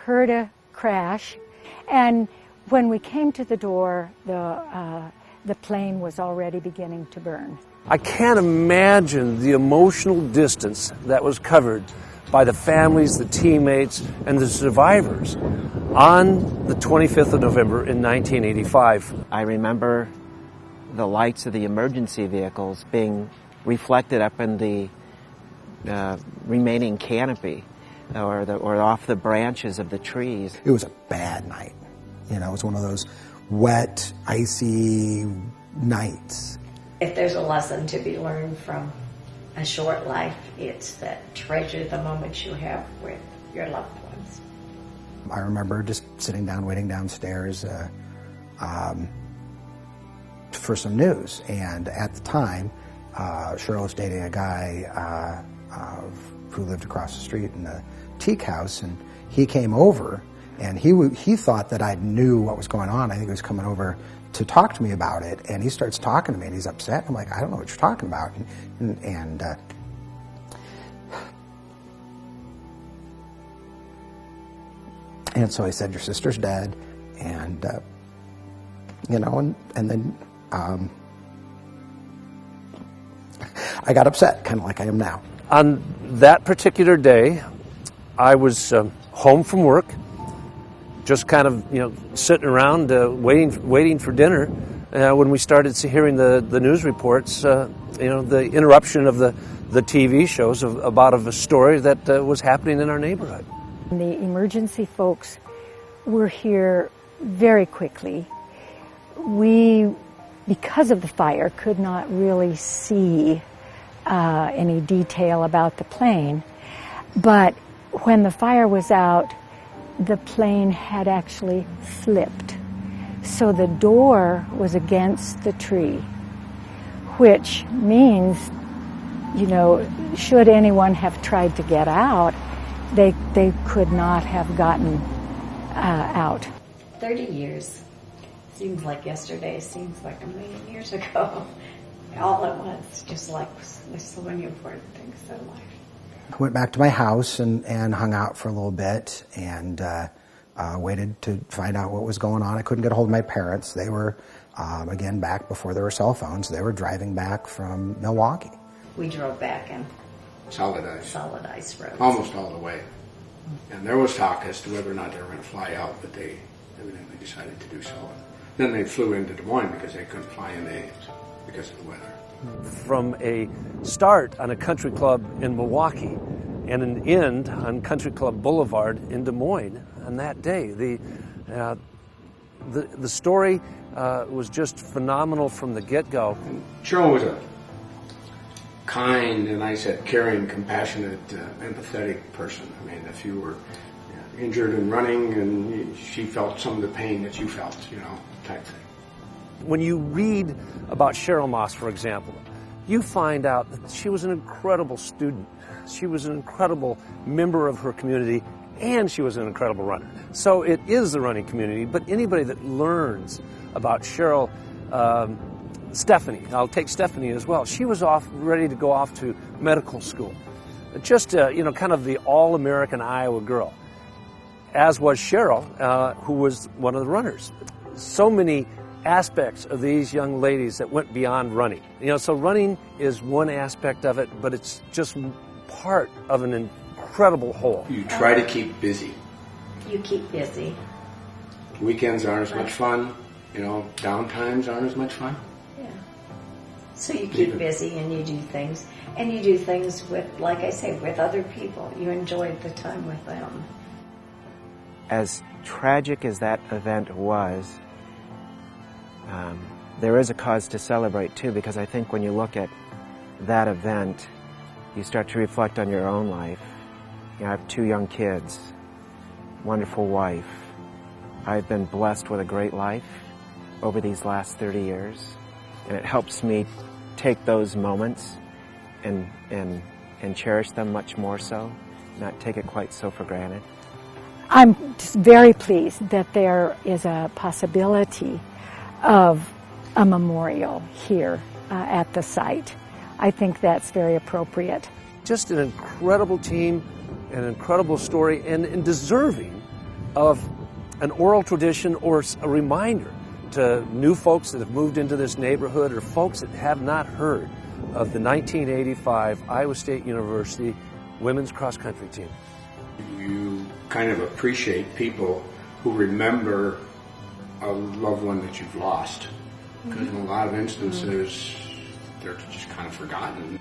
heard a crash, and when we came to the door, the plane was already beginning to burn. I can't imagine the emotional distance that was covered by the families, the teammates, and the survivors on the 25th of November in 1985. I remember the lights of the emergency vehicles being reflected up in the remaining canopy or off the branches of the trees. It was a bad night. You know, it was one of those wet, icy nights. If there's a lesson to be learned from a short life, it's that treasure the moments you have with your loved ones. I remember just sitting down, waiting downstairs for some news. And at the time, Cheryl was dating a guy who lived across the street in the teak house, and he came over, and he thought that I knew what was going on. I think he was coming over to talk to me about it, and he starts talking to me, and he's upset. I'm like, I don't know what you're talking about. And so he said, your sister's dead, and you know, and then I got upset, kind of like I am now. On that particular day, I was home from work, just kind of, you know, sitting around waiting for dinner when we started hearing the news reports, you know, the interruption of the TV shows about a story that was happening in our neighborhood. The emergency folks were here very quickly. We, because of the fire, could not really see any detail about the plane, but when the fire was out, the plane had actually flipped. So the door was against the tree, which means, you know, should anyone have tried to get out, they could not have gotten out. 30 years. Seems like yesterday, seems like a million years ago. All at once, just like there's so many important things in life. I went back to my house and hung out for a little bit and waited to find out what was going on. I couldn't get a hold of my parents. They were, again, back before there were cell phones. They were driving back from Milwaukee. We drove back in solid ice roads. Almost all the way. And there was talk as to whether or not they were going to fly out, but they evidently decided to do so. Then they flew into Des Moines because they couldn't fly in Ames because of the weather. From a start on a country club in Milwaukee and an end on Country Club Boulevard in Des Moines on that day, the story was just phenomenal from the get-go. Cheryl was a kind and, I said, caring, compassionate, empathetic person. I mean, if you were injured and running, and she felt some of the pain that you felt, you know, type thing. When you read about Cheryl Moss, for example, you find out that she was an incredible student. She was an incredible member of her community, and she was an incredible runner. So it is the running community, but anybody that learns about Cheryl, Stephanie, I'll take Stephanie as well. She was ready to go off to medical school. Just, you know, kind of the all-American Iowa girl, as was Cheryl, who was one of the runners. So many aspects of these young ladies that went beyond running. You know, so running is one aspect of it, but it's just part of an incredible whole. You try to keep busy. You keep busy. Weekends aren't as much fun. You know, downtimes aren't as much fun. Yeah. So you keep busy and you do things. And you do things with, like I say, with other people. You enjoy the time with them. As tragic as that event was, there is a cause to celebrate too, because I think when you look at that event, you start to reflect on your own life. You know, I have 2 young kids, wonderful wife. I've been blessed with a great life over these last 30 years, and it helps me take those moments and cherish them much more so, not take it quite so for granted. I'm just very pleased that there is a possibility of a memorial here at the site. I think that's very appropriate. Just an incredible team, an incredible story, and deserving of an oral tradition or a reminder to new folks that have moved into this neighborhood or folks that have not heard of the 1985 Iowa State University women's cross-country team. You kind of appreciate people who remember a loved one that you've lost. Because in a lot of instances, they're just kind of forgotten.